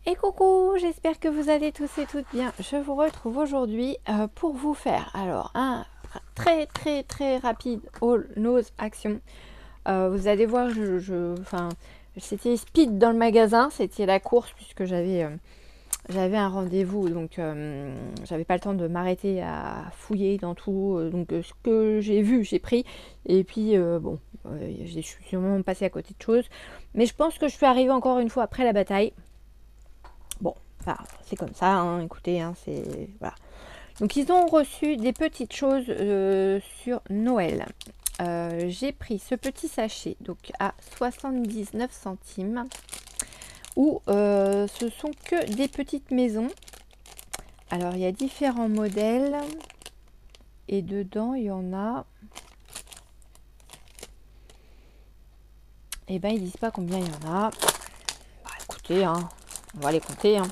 Et coucou, j'espère que vous allez tous et toutes bien. Je vous retrouve aujourd'hui pour vous faire alors un très rapide haul nose action. Vous allez voir, c'était speed dans le magasin, c'était la course puisque j'avais un rendez-vous, donc j'avais pas le temps de m'arrêter à fouiller dans tout. Ce que j'ai vu, j'ai pris. Et puis je suis sûrement passée à côté de choses. Mais je pense que je suis arrivée encore une fois après la bataille. Bon, enfin, c'est comme ça, hein, écoutez, hein, c'est... Voilà. Donc, ils ont reçu des petites choses sur Noël. J'ai pris ce petit sachet, donc à 79 centimes, où ce sont que des petites maisons. Alors, il y a différents modèles, et dedans, il y en a... Eh ben, ils disent pas combien il y en a. Bah, écoutez, hein, on va les compter, hein.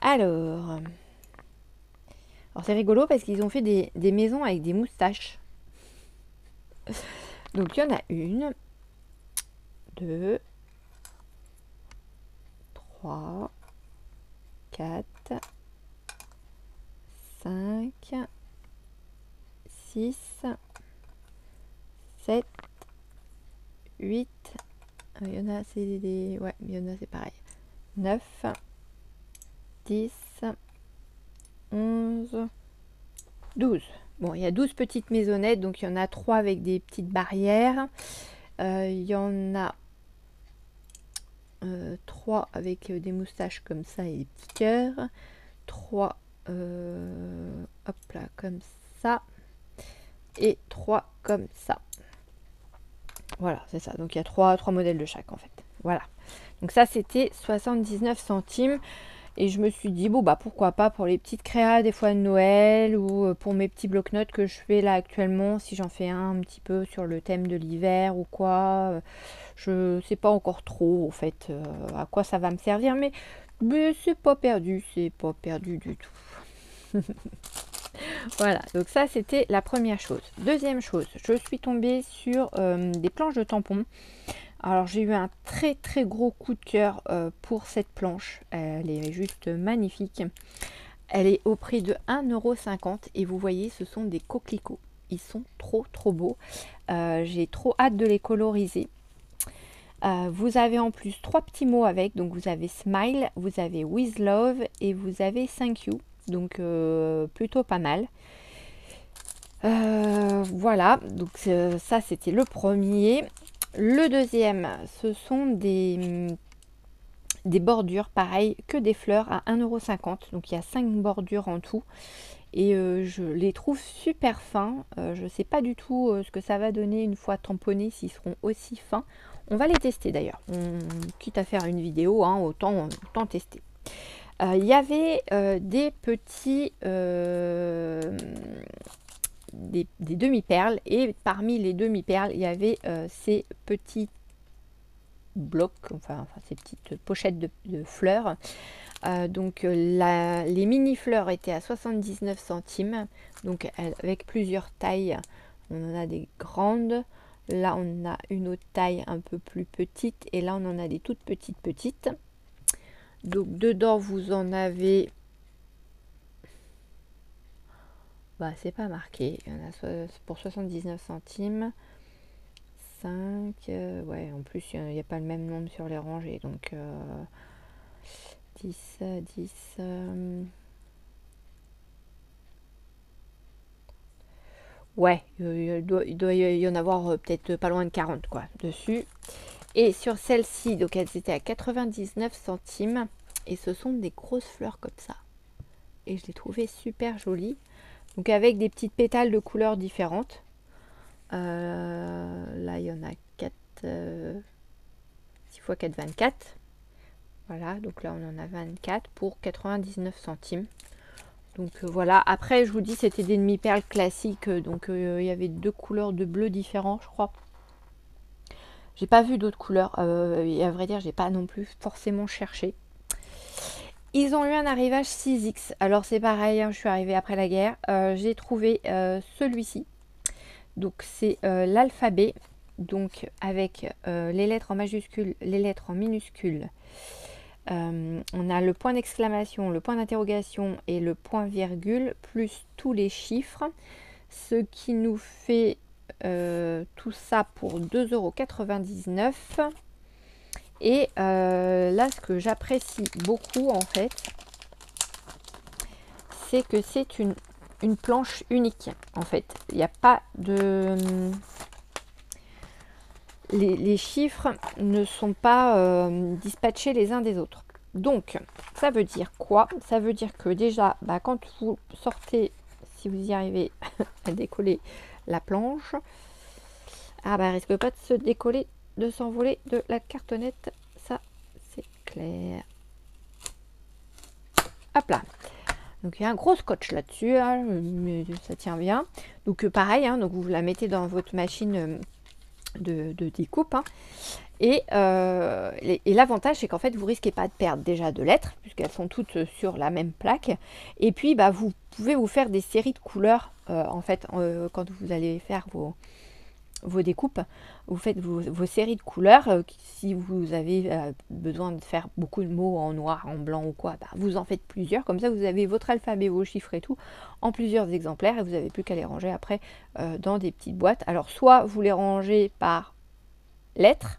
Alors c'est rigolo parce qu'ils ont fait des maisons avec des moustaches. Donc il y en a une, deux, trois, quatre, cinq, six, sept, huit. Il y en a, c'est des... Ouais, il y en a, c'est pareil. 9, 10, 11, 12. Bon, il y a 12 petites maisonnettes, donc il y en a 3 avec des petites barrières. Il y en a 3 avec des moustaches comme ça et des petits cœurs. 3, hop là, comme ça. Et 3 comme ça. Voilà, c'est ça. Donc il y a 3 modèles de chaque en fait. Voilà. Donc ça, c'était 79 centimes. Et je me suis dit, bon, bah pourquoi pas pour les petites créas des fois de Noël ou pour mes petits bloc-notes que je fais là actuellement, si j'en fais un petit peu sur le thème de l'hiver ou quoi. Je sais pas encore trop, en fait, à quoi ça va me servir, mais c'est pas perdu du tout. Voilà, donc ça c'était la première chose. Deuxième chose, je suis tombée sur des planches de tampons. Alors j'ai eu un très gros coup de cœur pour cette planche. Elle est juste magnifique. Elle est au prix de 1,50 € et vous voyez, ce sont des coquelicots. Ils sont trop beaux. J'ai trop hâte de les coloriser. Vous avez en plus 3 petits mots avec. Donc vous avez smile, vous avez with love et vous avez thank you. Donc plutôt pas mal. Voilà, donc ça c'était le premier. Le deuxième, ce sont des bordures, pareil, que des fleurs à 1,50 €. Donc il y a 5 bordures en tout. Et je les trouve super fins. Je ne sais pas du tout ce que ça va donner une fois tamponnés, s'ils seront aussi fins. On va les tester d'ailleurs. Quitte à faire une vidéo, hein, autant tester. Il y avait des petits... des demi-perles, et parmi les demi-perles il y avait ces petits blocs, enfin ces petites pochettes de fleurs. Les mini fleurs étaient à 79 centimes, donc avec plusieurs tailles. On en a des grandes, là on a une autre taille un peu plus petite, et là on en a des toutes petites. Donc dedans vous en avez... Bah, c'est pas marqué. Il y en a pour 79 centimes. 5. Ouais, en plus, il n'y a pas le même nombre sur les rangées. Donc, 10. Ouais, il doit y en avoir peut-être pas loin de 40 quoi, dessus. Et sur celle-ci, donc elles étaient à 99 centimes. Et ce sont des grosses fleurs comme ça. Et je les trouvais super jolies. Donc avec des petites pétales de couleurs différentes. Là il y en a 4, 6 x 4, 24. Voilà, donc là on en a 24 pour 99 centimes. Donc voilà, après je vous dis c'était des demi-perles classiques. Donc il y avait 2 couleurs de bleu différents, je crois. J'ai pas vu d'autres couleurs, et à vrai dire j'ai pas non plus forcément cherché. Ils ont eu un arrivage 6X. Alors c'est pareil, hein, je suis arrivée après la guerre. J'ai trouvé celui-ci. Donc c'est l'alphabet. donc avec les lettres en majuscules, les lettres en minuscules. On a le point d'exclamation, le point d'interrogation et le point virgule, plus tous les chiffres, ce qui nous fait tout ça pour 2,99 €. Et là, ce que j'apprécie beaucoup, en fait, c'est que c'est une planche unique, en fait. Il n'y a pas de... Les chiffres ne sont pas dispatchés les uns des autres. Donc, ça veut dire quoi? Ça veut dire que déjà, quand vous sortez, si vous y arrivez à décoller la planche, elle risque pas de se décoller, de s'envoler de la cartonnette. Ça, c'est clair. Hop là. Donc il y a un gros scotch là-dessus, hein, mais ça tient bien. Donc pareil, hein, donc vous la mettez dans votre machine de découpe. Hein. Et l'avantage, c'est qu'en fait, vous risquez pas de perdre déjà de lettres, puisqu'elles sont toutes sur la même plaque. Et puis, vous pouvez vous faire des séries de couleurs, en fait, quand vous allez faire vos découpes. Vous faites vos séries de couleurs. Si vous avez besoin de faire beaucoup de mots en noir, en blanc ou quoi, vous en faites plusieurs. Comme ça, vous avez votre alphabet, vos chiffres et tout en plusieurs exemplaires. Et vous n'avez plus qu'à les ranger après dans des petites boîtes. Alors, soit vous les rangez par lettres.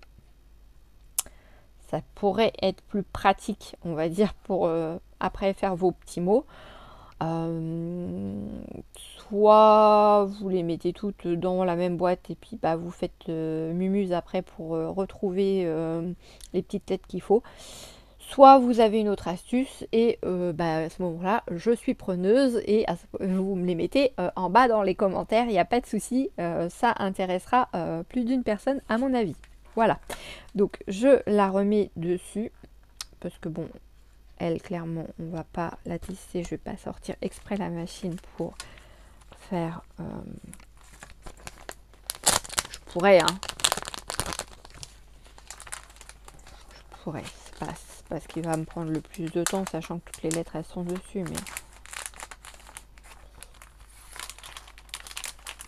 Ça pourrait être plus pratique, on va dire, pour après faire vos petits mots. Soit vous les mettez toutes dans la même boîte et puis vous faites mumuse après pour retrouver les petites lettres qu'il faut. Soit vous avez une autre astuce et à ce moment-là, je suis preneuse et vous me les mettez en bas dans les commentaires, il n'y a pas de souci, ça intéressera plus d'une personne à mon avis. Voilà, donc je la remets dessus, parce que bon, elle clairement, on va pas la tisser, je vais pas sortir exprès la machine pour faire... je pourrais, hein. Je pourrais, c'est pas ce qui va me prendre le plus de temps, sachant que toutes les lettres, elles sont dessus, mais...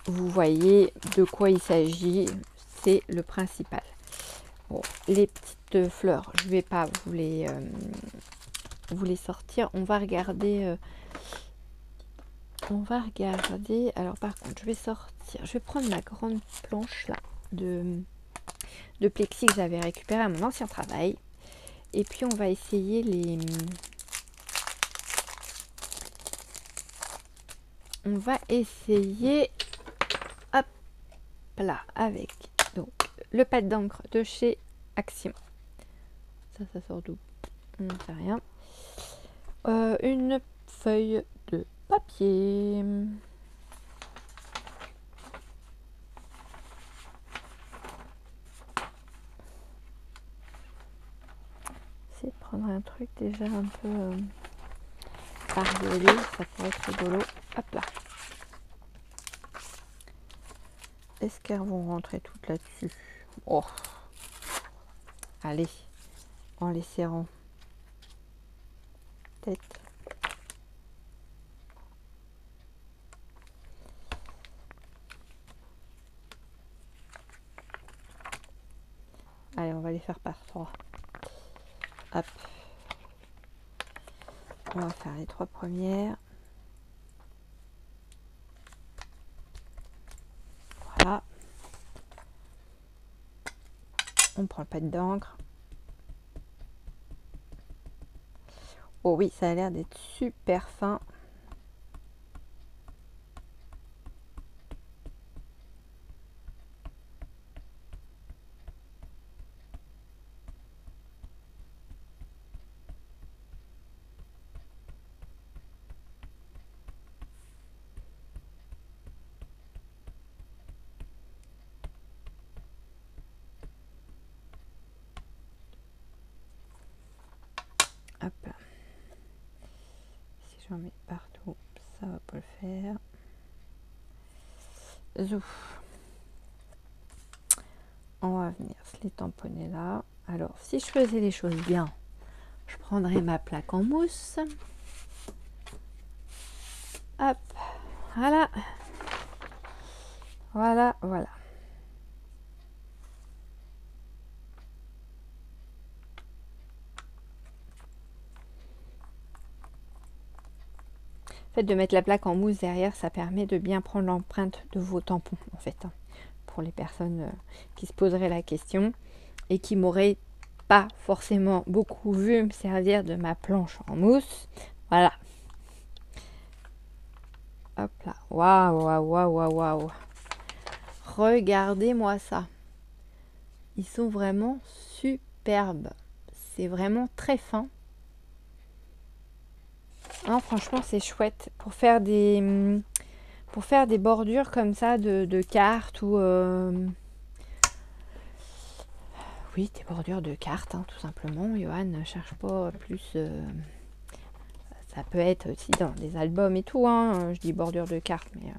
Vous voyez de quoi il s'agit, c'est le principal. Bon, les petites fleurs, je vais pas vous les sortir. On va regarder. Alors par contre, je vais sortir. Je vais prendre ma grande planche là de plexi que j'avais récupéré à mon ancien travail. Et puis on va essayer les. On va essayer. Hop là avec donc le pad d'encre de chez Action. Ça sort d'où? On ne sait rien. Une feuille de papier. C'est de prendre un truc déjà un peu bariolé, ça pourrait être rigolo. Hop là. Est-ce qu'elles vont rentrer toutes là-dessus? Oh. Allez, en les serrant. Peut-être. Allez, on va les faire par 3. Hop. On va faire les 3 premières. Voilà. On prend le pad d'encre. Oh oui, ça a l'air d'être super fin. Hop. Si j'en mets partout, ça va pas le faire. Zouf. On va venir se les tamponner là. Alors, si je faisais les choses bien, je prendrais ma plaque en mousse. Hop. Voilà. Voilà, voilà. fait de mettre la plaque en mousse derrière, ça permet de bien prendre l'empreinte de vos tampons en fait, hein, pour les personnes qui se poseraient la question et qui m'auraient pas forcément beaucoup vu me servir de ma planche en mousse. Voilà. Hop là. Waouh, waouh, waouh, waouh, waouh. Regardez-moi ça. Ils sont vraiment superbes. C'est vraiment très fin. Hein, franchement, c'est chouette pour faire des bordures comme ça de cartes ou oui, des bordures de cartes, hein, tout simplement. Johan ne cherche pas plus. Ça peut être aussi dans des albums et tout. Hein. Je dis bordure de cartes, mais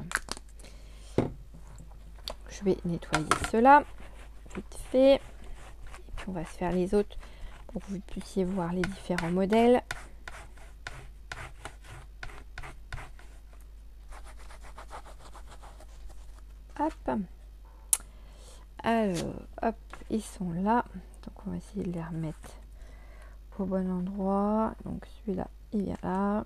je vais nettoyer cela vite fait. Et puis on va se faire les autres pour que vous puissiez voir les différents modèles. Hop. Alors, hop, ils sont là. Donc on va essayer de les remettre au bon endroit. Donc celui-là, il est là.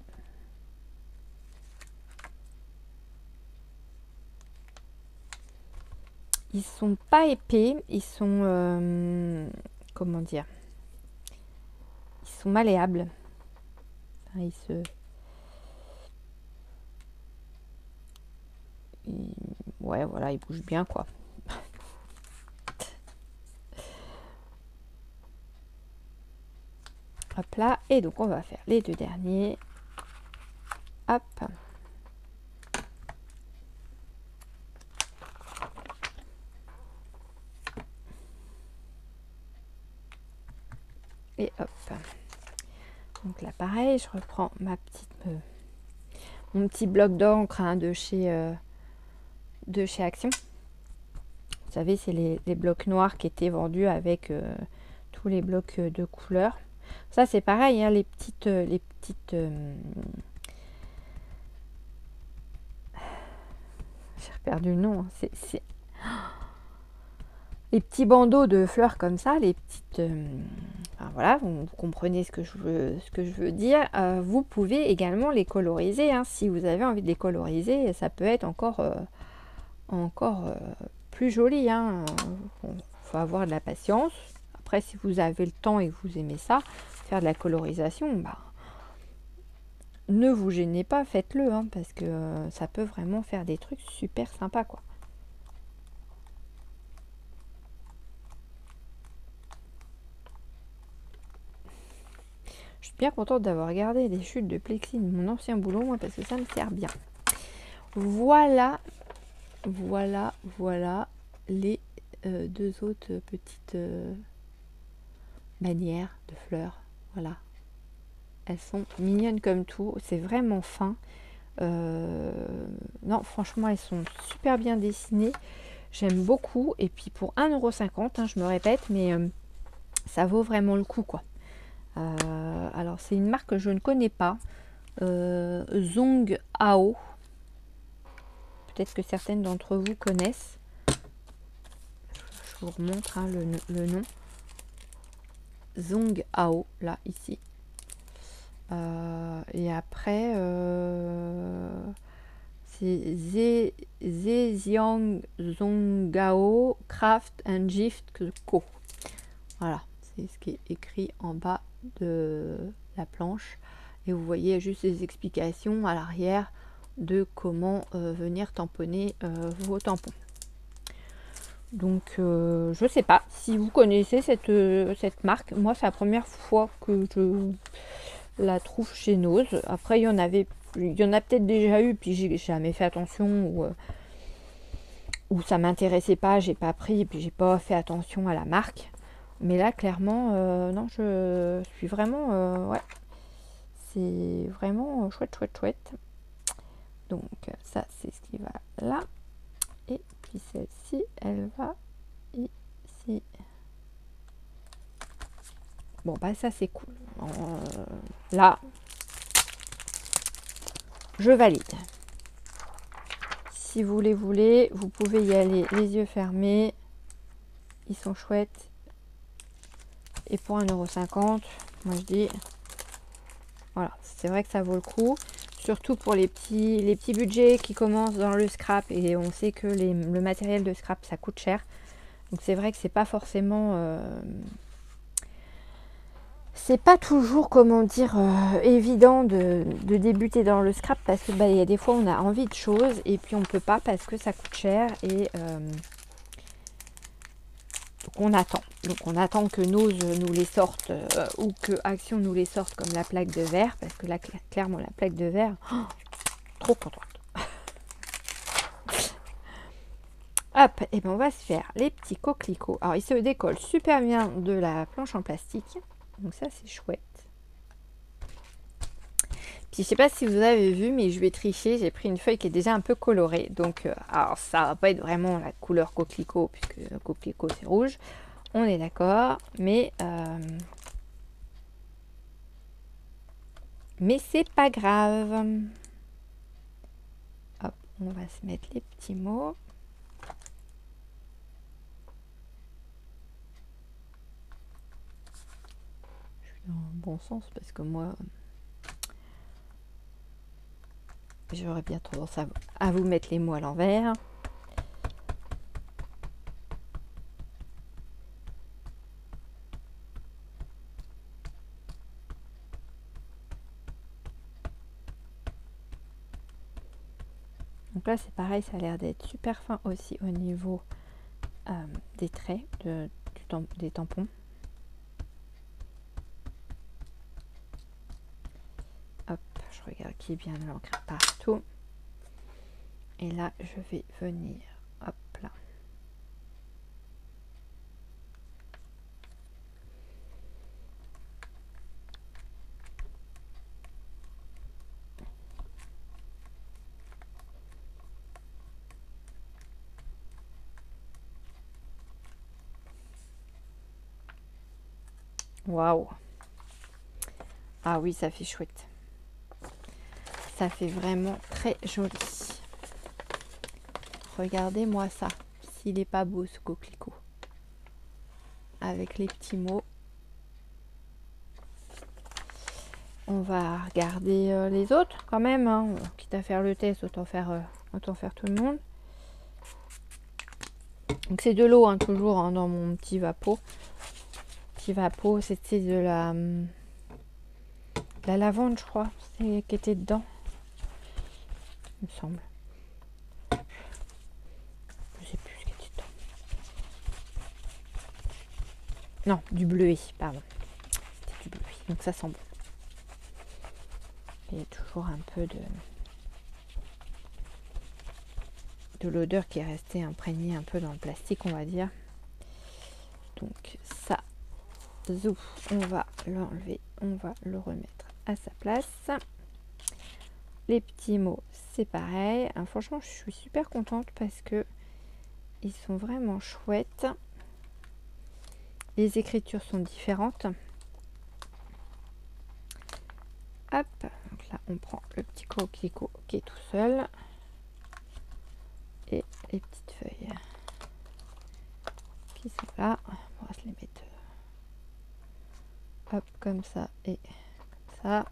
Ils sont pas épais, ils sont comment dire, ils sont malléables. Enfin, ouais, voilà, ils bougent bien quoi. Hop là, et donc on va faire les deux derniers. Hop. Et hop. Donc là pareil, je reprends ma petite mon petit bloc d'encre, hein, de chez Action. Vous savez, c'est les blocs noirs qui étaient vendus avec tous les blocs de couleurs. Ça c'est pareil, hein, les petites j'ai perdu le nom. C'est les petits bandeaux de fleurs comme ça, les petites enfin, voilà, vous comprenez ce que je veux dire. Vous pouvez également les coloriser, hein, si vous avez envie de les coloriser, ça peut être encore plus joli, hein. Bon, faut avoir de la patience. Après, si vous avez le temps et que vous aimez ça, faire de la colorisation, bah, ne vous gênez pas, faites-le, hein, parce que ça peut vraiment faire des trucs super sympas, quoi. Je suis bien contente d'avoir gardé des chutes de plexi de mon ancien boulot, moi, parce que ça me sert bien. Voilà les deux autres petites manières de fleurs. Voilà. Elles sont mignonnes comme tout. C'est vraiment fin. Non, franchement, elles sont super bien dessinées. J'aime beaucoup. Et puis pour 1,50 €, hein, je me répète, mais ça vaut vraiment le coup, quoi. Alors, c'est une marque que je ne connais pas. Zhong Hao. Peut-être que certaines d'entre vous connaissent. Je vous remontre, hein, le nom. Zhong Hao, là, ici. Et après, c'est Zhejiang Zonggao Craft and Gift Co. Voilà, c'est ce qui est écrit en bas de la planche. Et vous voyez juste les explications à l'arrière de comment venir tamponner vos tampons. Donc je sais pas si vous connaissez cette marque. Moi c'est la première fois que je la trouve chez Nose. Après il y en a peut-être déjà eu, puis j'ai jamais fait attention, ou ça m'intéressait pas, j'ai pas pris, puis j'ai pas fait attention à la marque. Mais là clairement non, je suis vraiment ouais, c'est vraiment chouette. Donc ça c'est ce qui va là, et puis celle-ci elle va ici. Bon bah ça c'est cool. Là je valide. Si vous les voulez, vous pouvez y aller les yeux fermés. Ils sont chouettes. Et pour 1,50 €, moi je dis voilà, c'est vrai que ça vaut le coup. Surtout pour les petits budgets qui commencent dans le scrap. Et on sait que le matériel de scrap, ça coûte cher. Donc c'est vrai que c'est pas forcément... c'est pas toujours, comment dire, évident de débuter dans le scrap. Parce que il y a des fois, on a envie de choses. Et puis on peut pas parce que ça coûte cher. Et... on attend. Donc on attend que Nose nous les sorte ou que Action nous les sorte comme la plaque de verre. Parce que là, clairement, la plaque de verre, trop contente. Hop, et ben on va se faire les petits coquelicots. Alors ils se décollent super bien de la planche en plastique. Donc ça c'est chouette. Puis je sais pas si vous avez vu, mais je vais tricher. J'ai pris une feuille qui est déjà un peu colorée. Donc alors ça va pas être vraiment la couleur coquelicot, puisque coquelicot c'est rouge. On est d'accord, mais c'est pas grave. Hop, on va se mettre les petits mots. Je suis dans le bon sens parce que moi, j'aurais bien tendance à vous mettre les mots à l'envers. Donc là c'est pareil, ça a l'air d'être super fin aussi au niveau des traits, des tampons. Hop, je regarde qu'il y ait bien de l'encre partout. Et là je vais venir, hop là. Waouh! Ah oui, ça fait chouette. Ça fait vraiment très joli. Regardez-moi ça. S'il n'est pas beau ce coquelicot. Avec les petits mots. On va regarder les autres quand même. Hein. Quitte à faire le test, autant faire tout le monde. Donc c'est de l'eau hein, toujours hein, dans mon petit vapeau. C'était de la lavande, je crois, qui était dedans, il me semble. Je sais plus ce qui était dedans. Non, du bleuet, pardon. C'était du bleuet, donc ça sent bon. Il y a toujours un peu de l'odeur qui est restée imprégnée un peu dans le plastique, on va dire. Donc ça, on va l'enlever, on va le remettre à sa place. Les petits mots, c'est pareil. Alors, franchement, je suis super contente parce que ils sont vraiment chouettes. Les écritures sont différentes. Hop, donc là, on prend le petit coquelicot qui est tout seul. Et les petites feuilles qui sont là. On va se les mettre hop, comme ça et comme ça.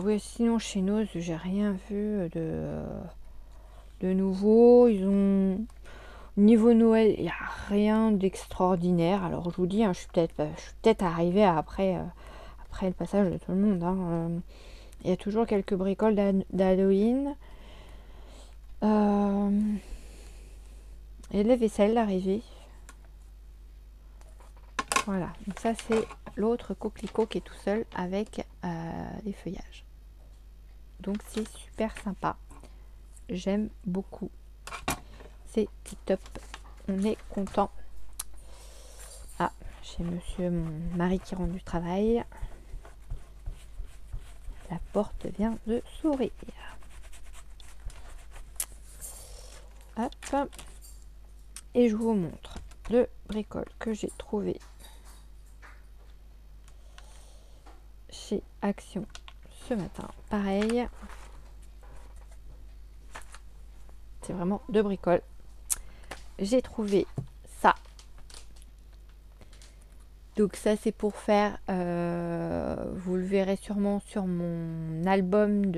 Oui, sinon chez Nose, j'ai rien vu de nouveau. Ils ont niveau Noël, il n'y a rien d'extraordinaire. Alors je vous dis, hein, je suis peut-être arrivée après le passage de tout le monde. Hein. Il y a toujours quelques bricoles d'Halloween. Et les vaisselles d'arrivée. Voilà, donc ça c'est l'autre coquelicot qui est tout seul avec les feuillages. Donc c'est super sympa. J'aime beaucoup. C'est top. On est content. Ah, chez monsieur, mon mari qui rentre du travail. La porte vient de s'ouvrir. Hop. Et je vous montre le bricole que j'ai trouvé chez Action ce matin. Pareil, c'est vraiment de bricole. J'ai trouvé ça. Donc ça c'est pour faire, vous le verrez sûrement sur mon album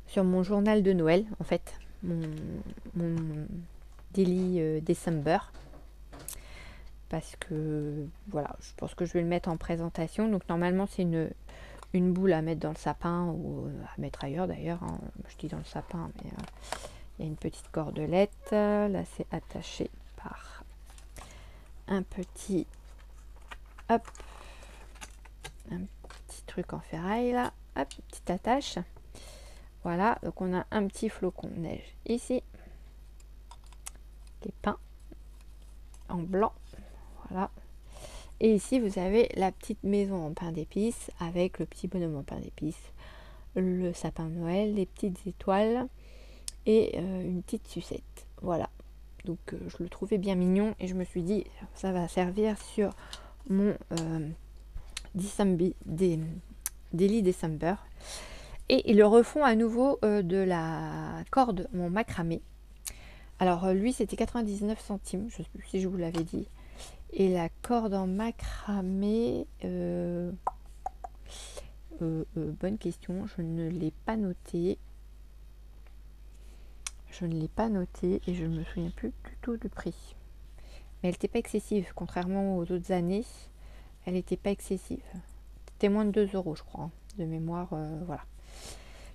sur mon journal de Noël en fait, mon Daily December. Parce que voilà, je pense que je vais le mettre en présentation. Donc normalement c'est une boule à mettre dans le sapin ou à mettre ailleurs d'ailleurs, hein. Je dis dans le sapin, mais il y a une petite cordelette. Là c'est attaché par un petit, hop, un petit truc en ferraille là, hop, petite attache. Voilà, donc on a un petit flocon de neige ici, qui est peint en blanc. Voilà. Et ici vous avez la petite maison en pain d'épices avec le petit bonhomme en pain d'épices, le sapin de Noël, les petites étoiles et une petite sucette. Voilà. Donc je le trouvais bien mignon et je me suis dit ça va servir sur mon Daily December. Et ils le refont à nouveau de la corde, mon macramé. Alors lui c'était 99 centimes, je ne sais plus si je vous l'avais dit. Et la corde en macramé, bonne question, je ne l'ai pas noté. Je ne l'ai pas noté et je ne me souviens plus du tout du prix. Mais elle n'était pas excessive, contrairement aux autres années. Elle n'était pas excessive. C'était moins de 2 euros, je crois, hein, de mémoire. Voilà.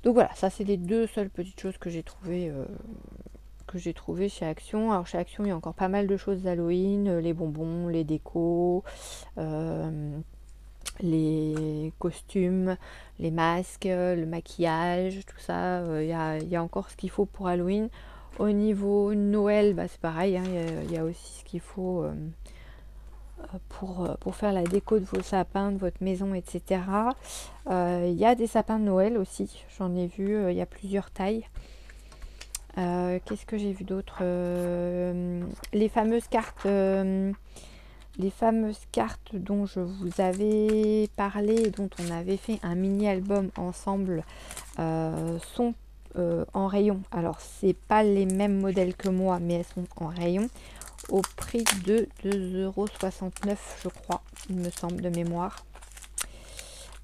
Donc voilà, ça c'est les deux seules petites choses que j'ai trouvées chez Action. Alors chez Action, il y a encore pas mal de choses d'Halloween, les bonbons, les décos, les costumes, les masques, le maquillage, tout ça. Il y a encore ce qu'il faut pour Halloween. Au niveau Noël, bah, c'est pareil, hein, il y a aussi ce qu'il faut pour faire la déco de vos sapins, de votre maison, etc. Il y a des sapins de Noël aussi, j'en ai vu, il y a plusieurs tailles. Qu'est-ce que j'ai vu d'autre? Les fameuses cartes dont je vous avais parlé, dont on avait fait un mini album ensemble, sont en rayon. Alors c'est pas les mêmes modèles que moi, mais elles sont en rayon au prix de 2,69 €, je crois, il me semble, de mémoire.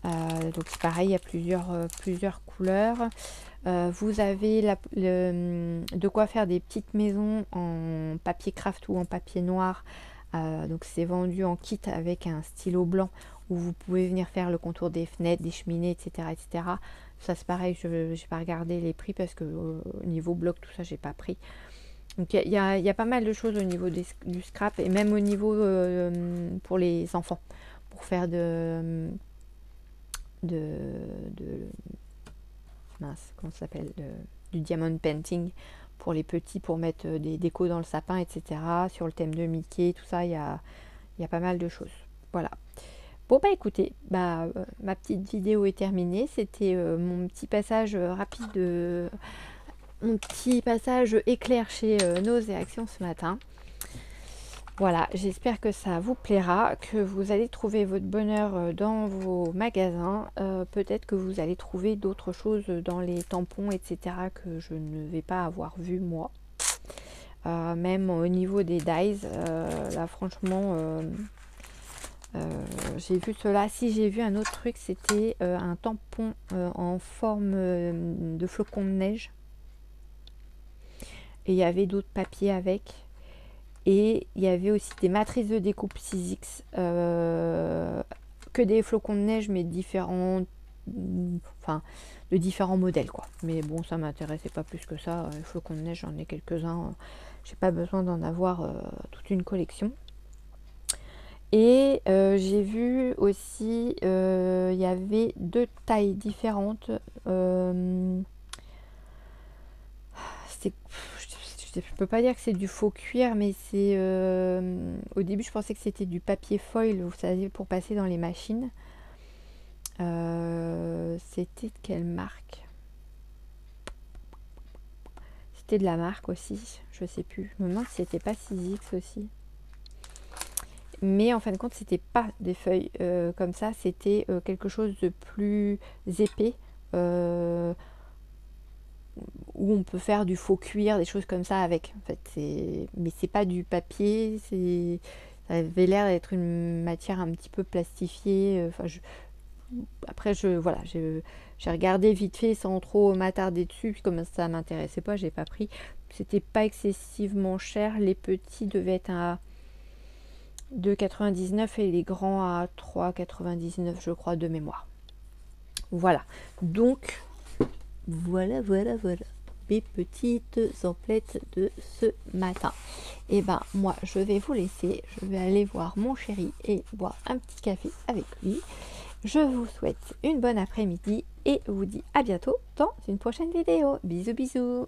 Donc c'est pareil, il y a plusieurs couleurs. Vous avez de quoi faire des petites maisons en papier craft ou en papier noir. Donc c'est vendu en kit avec un stylo blanc où vous pouvez venir faire le contour des fenêtres, des cheminées, etc. etc. Ça c'est pareil, je n'ai pas regardé les prix parce que au niveau bloc, tout ça, j'ai pas pris. Donc il y a pas mal de choses au niveau du scrap et même au niveau pour les enfants, pour faire mince, comment ça s'appelle, du diamond painting pour les petits, pour mettre des décos dans le sapin, etc. Sur le thème de Mickey, tout ça, il y a pas mal de choses. Voilà. Bon bah écoutez, ma petite vidéo est terminée. C'était mon petit passage rapide, mon petit passage éclair chez Nose et Action ce matin. Voilà, j'espère que ça vous plaira, que vous allez trouver votre bonheur dans vos magasins. Peut-être que vous allez trouver d'autres choses dans les tampons, etc. que je ne vais pas avoir vu moi. Même au niveau des dies, là franchement, j'ai vu cela. Si j'ai vu un autre truc, c'était un tampon en forme de flocon de neige. Et il y avait d'autres papiers avec. Et il y avait aussi des matrices de découpe 6X, que des flocons de neige, mais différents, enfin, de différents modèles, quoi. Mais bon, ça m'intéressait pas plus que ça. Les flocons de neige, j'en ai quelques-uns. J'ai pas besoin d'en avoir toute une collection. Et j'ai vu aussi, il y avait deux tailles différentes. Je peux pas dire que c'est du faux cuir, mais c'est au début je pensais que c'était du papier foil, vous savez, pour passer dans les machines. C'était de quelle marque? c'était de la marque aussi, je sais plus. Je me demande si c'était pas 6X aussi. Mais en fin de compte, c'était pas des feuilles comme ça, c'était quelque chose de plus épais. Où on peut faire du faux cuir, des choses comme ça avec. En fait, mais c'est pas du papier, ça avait l'air d'être une matière un petit peu plastifiée. Enfin, après, voilà, j'ai regardé vite fait sans trop m'attarder dessus. Puis comme ça m'intéressait pas, j'ai pas pris. C'était pas excessivement cher. Les petits devaient être à 2,99 et les grands à 3,99, je crois, de mémoire. Voilà. Donc, voilà. Mes petites emplettes de ce matin. Et ben moi je vais vous laisser, je vais aller voir mon chéri et boire un petit café avec lui. Je vous souhaite une bonne après-midi et vous dis à bientôt dans une prochaine vidéo. Bisous bisous.